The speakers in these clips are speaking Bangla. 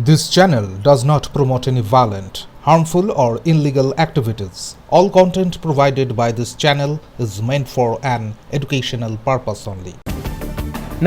This channel does not promote any violent, harmful, or illegal activities. All content provided by this channel is meant for an educational purpose only.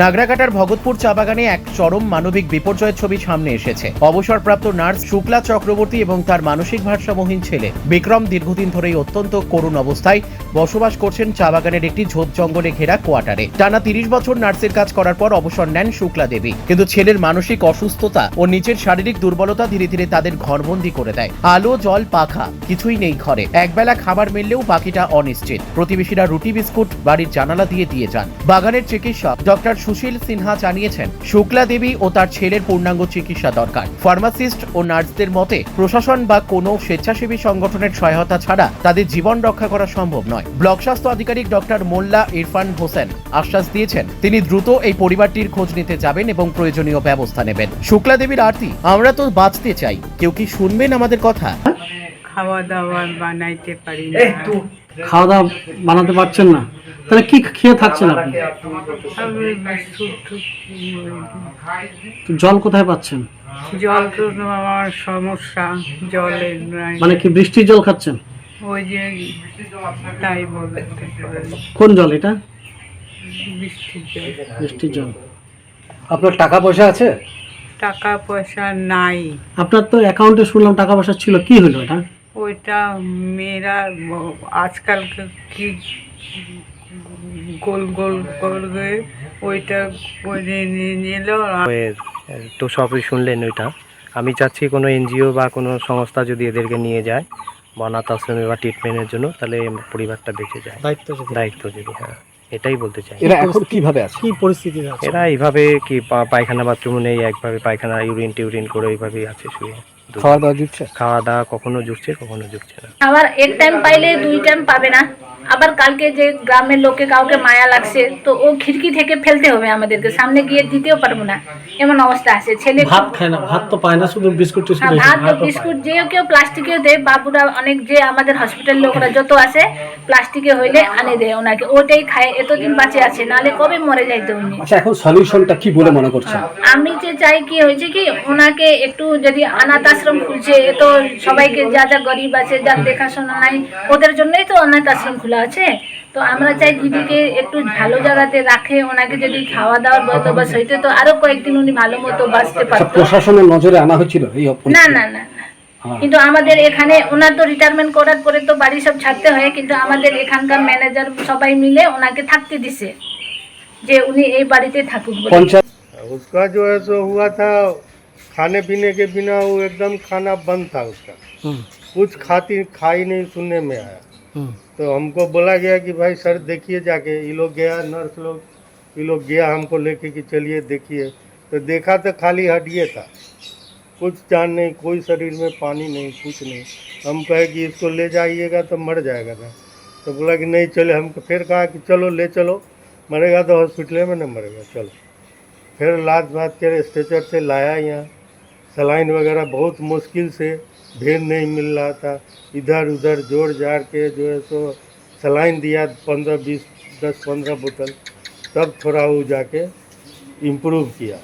নাগরাকাটার Bhagatpur চা বাগানে এক চরম মানবিক বিপর্যয়ের ছবি সামনে এসেছে। অবসরপ্রাপ্ত নার্স শুক্লা চক্রবর্তী এবং তার মানসিক ভারসাম্যহীন ছেলে বিক্রম দীর্ঘদিন ধরেই অত্যন্ত করুণ অবস্থায় বসবাস করছেন চা বাগানের একটি ঝোপ জঙ্গলে ঘেরা কোয়ার্টারে। টানা 30 বছর নার্সের কাজ করার পর অবসর নেন শুক্লা দেবী, কিন্তু ছেলের মানসিক অসুস্থতা ও নিচের শারীরিক দুর্বলতা ধীরে ধীরে তাদের ঘরবন্দি করে দেয়। আলো, জল, পাখা কিছুই নেই ঘরে। একবেলা খাবার মিললেও বাকিটা অনিশ্চিত। প্রতিবেশীরা রুটি বিস্কুট বাড়ির জানালা দিয়ে যান। বাগানের চিকিৎসক ডক্টর সুশীল সিনহা জানিয়েছেন, শুক্লা দেবী ও তার ছেলের পূর্ণাঙ্গ চিকিৎসা দরকার। ফার্মাসিস্ট ও নার্সদের মতে প্রশাসন বা কোনো স্বেচ্ছাসেবী সংগঠনের সহায়তা ছাড়া তাদের জীবন রক্ষা করা সম্ভব নয়। ব্লক স্বাস্থ্য আধিকারিক ডক্টর মোল্লা ইরফান হোসেন আশ্বাস দিয়েছেন, তিনি দ্রুত এই পরিবারটির খোঁজ নিতে যাবেন এবং প্রয়োজনীয় ব্যবস্থা নেবেন। শুক্লা দেবীর আরতি, আমরা তো বাঁচতে চাই, কেউ কি শুনবেন আমাদের কথা? খাওয়া দাওয়া বানাইতে পারি না। খাওয়া দাওয়া বানাতে পারছেন না, তাহলে কি খেয়ে থাকছেন আপনি? জল কোথায় পাচ্ছেন? জল তো আমার সমস্যা, জলের নাই। মানে কি বৃষ্টির জল খাচ্ছেন? ওই যে তাই বলতে পারেন। কোন জল এটা? বৃষ্টির জল। বৃষ্টির জল। আপনার টাকা পয়সা আছে? টাকা পয়সা নাই। আপনার তো অ্যাকাউন্টে শুনলাম টাকা পয়সা ছিল, কি হলো এটা? ওইটা মেয়েরা আজকাল কি গোল গোল করে ওইটা করে নিয়ে নিল। তো সবই শুনলেন। ওইটা আমি চাচ্ছি কোনো এনজিও বা কোনো সংস্থা যদি এদেরকে নিয়ে যায় বা অনাথ আশ্রমে বা ট্রিটমেন্টের জন্য, তাহলে পরিবারটা বেঁচে যায়। দায়িত্ব যদি, হ্যাঁ, এটাই বলতে চাই। এরা এখন কিভাবে আছে, কি পরিস্থিতি আছে? এরা এইভাবে কি পায়খানা বাথরুম নেই, একভাবে পায়খানা ইউরিন করে এইভাবেই আছে শুয়ে। খাওয়া দাওয়া জুটছে? খাওয়া দাওয়া কখনো জুটছে, কখনো জুটছে না। আবার এক টাইম পাইলে 2 টাইম পাবে না। আবার কালকে যে গ্রামের লোকে কাউকে মায়া লাগছে, তো ও খিড়কি থেকে ফেলতে হবে আমাদেরকে, সামনে গিয়ে দিতেও পারবো না, এমন অবস্থা আছে। ছেলে ভাত খায় না, ভাত তো পায় না, শুধু বিস্কুট টিস্কুট। ভাত তো বিস্কুট যে কেউ প্লাস্টিকেও দেয়। বাবুরা অনেক যে আমাদের হসপিটাল লোকরা যত আছে প্লাস্টিকে হইলে আনে দেয় ওনাকে, ওটাই খায়। এতদিন বাঁচে আছে, নাহলে কবে মরে যাইতো উনি। আচ্ছা, এখন সলিউশনটা কি বলে মনে করছেন? আমি যে চাই কি হয়েছে কি, ওনাকে একটু যদি অনাথ আশ্রম খুলছে, তো সবাইকে যা যা গরিব আছে, যার দেখাশোনা নাই, ওদের জন্যই তো অনাথ আশ্রম খোলা আছে। তো আমরা চাই দিদিকে একটু ভালো জায়গাতে রাখে, ওনাকে যদি খাওয়া দাওয়ার বন্দোবস্ত হইতে, তো আরো কয়েকদিন উনি ভালো মতো বাঁচতে পারতো। প্রশাসনের নজরে আনা হয়েছিল এই? না না না, কিন্তু আমাদের এখানে ওনার তো রিটায়ারমেন্ট করার পরে তো বাড়ি সব ছাড়তে হয়, কিন্তু আমাদের এখানকার ম্যানেজার সবাই মিলে ওনাকে থাকতে দিছে, যে উনি এই বাড়িতে থাকুক বলে। उसका जो है सो हुआ था खाने पीने के बिना, वो एकदम खाना बंद था उसका। कुछ खा ही नहीं, सुनने में आया। तो हमको बोला गया कि भाई सर देखिए जाके। ये लोग गया, नर्स लोग ये लोग गया हमको लेके कि चलिए देखिए। तो देखा तो खाली हड्डियाँ था, कुछ जान नहीं, कोई शरीर में पानी नहीं, कुछ नहीं। हम कहे कि इसको ले जाइएगा तो मर जाएगा ना। तो बोला कि नहीं चले। हमको फिर कहा कि चलो ले चलो, मरेगा तो हॉस्पिटल में ना मरेगा, चलो। फिर लाद बात के स्ट्रेचर से लाया यहाँ। सलाइन वगैरह बहुत मुश्किल से, भीड़ नहीं मिल रहा था, इधर उधर जोड़ जाड़ के जो है सो सलाइन दिया 15-20 10-15 बोतल, तब थोड़ा वो जाके इम्प्रूव किया।